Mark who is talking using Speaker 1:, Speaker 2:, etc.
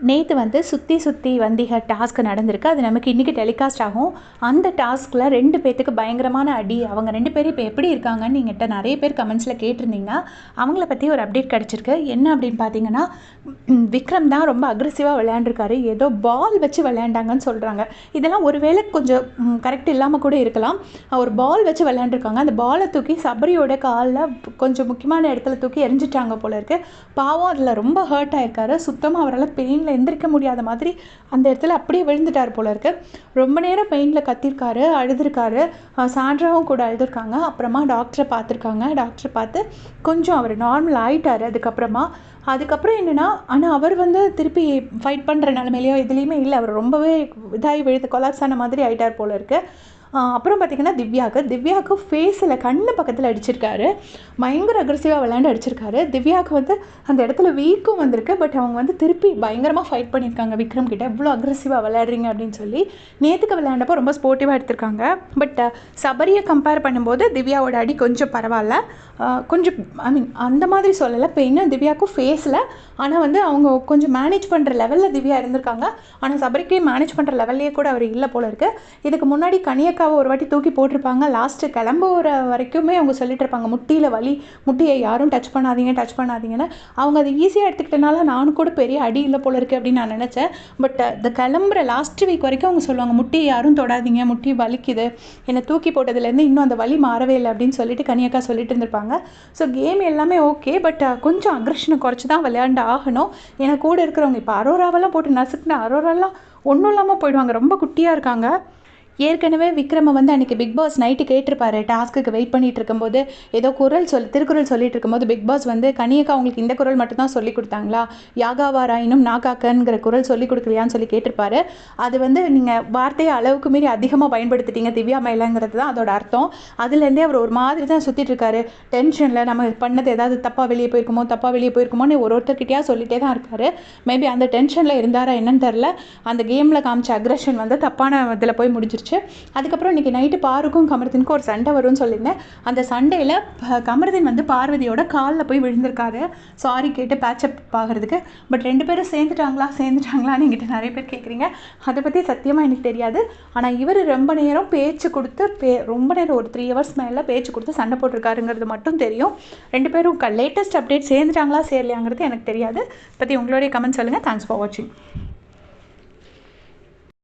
Speaker 1: நேற்று வந்து சுற்றி சுற்றி வந்திக டாஸ்க் நடந்திருக்கு. அது நமக்கு இன்றைக்கி டெலிகாஸ்ட் ஆகும். அந்த டாஸ்கில் 2 பேத்துக்கு பயங்கரமான அடி. அவங்க 2 பேரும் இப்போ எப்படி இருக்காங்கன்னு என்கிட்ட நிறைய பேர் கமெண்ட்ஸில் கேட்டிருந்தீங்க. அவங்கள பற்றி ஒரு அப்டேட் கிடச்சிருக்கு. என்ன அப்படின்னு பார்த்தீங்கன்னா, விக்ரம் தான் ரொம்ப அக்ரெசிவாக விளையாண்டுருக்காரு. ஏதோ பால் வச்சு விளையாண்டாங்கன்னு சொல்கிறாங்க. இதெல்லாம் ஒருவேளை கொஞ்சம் கரெக்ட் இல்லாமல் கூட இருக்கலாம். ஒரு பால் வச்சு விளையாண்டுருக்காங்க. அந்த பாலை தூக்கி சபரியோட காலில் கொஞ்சம் முக்கியமான இடத்துல தூக்கி எரிஞ்சிட்டாங்க போல இருக்குது. பாவம் அதில் ரொம்ப ஹர்ட் ஆகிருக்காரு. சுத்தமாக அவரால் பெயினில் எந்திரிக்க முடியாத மாதிரி அந்த இடத்துல அப்படியே விழுந்துட்டார் போல இருக்கு. ரொம்ப நேரம் பெயினில் கத்திருக்காரு, அழுதுருக்காரு. சாண்ட்ராவும் கூட அழுதுருக்காங்க. அப்புறமா டாக்டரை பார்த்துருக்காங்க. டாக்டரை பார்த்து கொஞ்சம் அவர் நார்மல் ஆகிட்டார். அதுக்கப்புறம் என்னென்னா, ஆனால் அவர் வந்து திருப்பி ஃபைட் பண்ணுற நிலமையிலையோ எதுலேயுமே இல்லை. அவர் ரொம்பவே இதாகி விழுந்து கொலாப்ஸ் ஆன மாதிரி ஆகிட்டார் போல இருக்குது. அப்புறம் பார்த்திங்கன்னா, திவ்யாவுக்கு ஃபேஸில் கண்ணு பக்கத்தில் அடிச்சிருக்காரு. பயங்கர அக்ரெசிவாக விளையாண்டு அடிச்சிருக்காரு. திவ்யாவுக்கு வந்து அந்த இடத்துல வீக்கும் வந்திருக்கு. பட் அவங்க வந்து திருப்பி பயங்கரமாக ஃபைட் பண்ணியிருக்காங்க விக்ரம் கிட்ட. எவ்வளோ அக்ரெசிவாக விளையாடுறீங்க அப்படின்னு சொல்லி. நேற்றுக்கு விளையாண்டப்போ ரொம்ப ஸ்போர்ட்டிவாக எடுத்திருக்காங்க. பட் சபரியை கம்பேர் பண்ணும்போது திவ்யாவோட அடி கொஞ்சம் பரவாயில்ல. கொஞ்சம் அந்த மாதிரி சொல்லலை. இப்போ இன்னும் திவ்யாவுக்கும் ஃபேஸில், ஆனால் வந்து அவங்க கொஞ்சம் மேனேஜ் பண்ணுற லெவலில் திவ்யா இருந்திருக்காங்க. ஆனால் சபரிக்கே மேனேஜ் பண்ணுற லெவல்லையே கூட அவர் இல்லை போல இருக்குது. இதுக்கு முன்னாடி கனியக்காவை ஒரு வாட்டி தூக்கி போட்டிருப்பாங்க. லாஸ்ட்டு கிளம்புற வரைக்குமே அவங்க சொல்லிட்டு இருப்பாங்க, முட்டியில் வலி, முட்டியை யாரும் டச் பண்ணாதீங்கன்னு. அவங்க அது ஈஸியாக எடுத்துக்கிட்டனால நானும் கூட பெரிய அடி இல்லை போல இருக்குது அப்படின்னு நான் நினச்சேன். பட் இந்த கிளம்புற லாஸ்ட் வீக் வரைக்கும் அவங்க சொல்லுவாங்க, முட்டியை யாரும் தொடாதீங்க, முட்டி வலிக்குது, என்னை தூக்கி போட்டதுலேருந்து இன்னும் அந்த வலி மாறவே இல்லை அப்படின்னு சொல்லிட்டு கனியக்கா சொல்லிட்டு இருந்திருப்பாங்க. ஸோ கேம் எல்லாமே ஓகே. பட் கொஞ்சம் அக்ரெஷனை குறைச்சி தான் விளையாண்டு ஆகணும். ஏன்னா கூட இருக்கிறவங்க இப்போ அரோராவெல்லாம் போட்டு நசுக்குனா அரோராலாம் ஒன்றும் இல்லாமல் போயிடுவாங்க. ரொம்ப குட்டியாக இருக்காங்க. ஏற்கனவே விக்ரமை வந்து அன்றைக்கி பிக் பாஸ் நைட்டு கேட்டிருப்பாரு. டாஸ்க்குக்கு வெயிட் பண்ணிகிட்டு இருக்கும்போது ஏதோ திருக்குறள் சொல்லிட்டு இருக்கும்போது பிக் பாஸ் வந்து, கனியக்கா அவங்களுக்கு இந்த குறள் மட்டும்தான் சொல்லி கொடுத்தாங்களா, யாகாவாராயினும் நாகாக்கங்கிற குறள் சொல்லி கொடுக்கலையான்னு சொல்லி கேட்டிருப்பாரு. அது வந்து நீங்கள் வார்த்தையை அளவுக்கு மீறி அதிகமாக பயன்படுத்திட்டீங்க திவ்யா மேலங்கிறது தான் அதோட அர்த்தம். அதுலேருந்தே அவர் ஒரு மாதிரி தான் சுற்றிட்டு இருக்காரு. டென்ஷனில் நம்ம பண்ணது ஏதாவது தப்பாக வெளியே போயிருக்குமோன்னு ஒருத்தர்கிட்டயா சொல்லிட்டே தான் இருக்காரு. மேபி அந்த டென்ஷனில் இருந்தாரா என்னன்னு தெரில. அந்த கேமில் காமிச்ச அக்ரெஷன் வந்து தப்பான இதில் போய் முடிஞ்சிருச்சு. அதுக்கப்புறம் இன்றைக்கி நைட்டு பாருக்கும் கமருதீனுக்கும் ஒரு சண்டை வரும்னு சொல்லியிருந்தேன். அந்த சண்டையில் கமருதீன் வந்து பார்வதியோட காலில் போய் விழுந்திருக்காரு சாரி கேட்டு பேட்சப் ஆகிறதுக்கு. பட் 2 பேரும் சேர்ந்துட்டாங்களான்னு என்கிட்ட நிறைய பேர் கேட்குறீங்க. அதை பற்றி சத்தியமாக எனக்கு தெரியாது. ஆனால் இவர் ரொம்ப நேரம் பேச்சு கொடுத்து ரொம்ப நேரம் ஒரு 3 ஹவர்ஸ் மேலே பேச்சு கொடுத்து சண்டை போட்டிருக்காருங்கிறது மட்டும் தெரியும். 2 பேரும் லேட்டஸ்ட் அப்டேட் சேர்ந்துட்டாங்களா சேரலையாங்கிறது எனக்கு தெரியாது. பற்றி உங்களுடைய கமெண்ட் சொல்லுங்கள். தேங்க்ஸ் ஃபார் வாட்சிங்.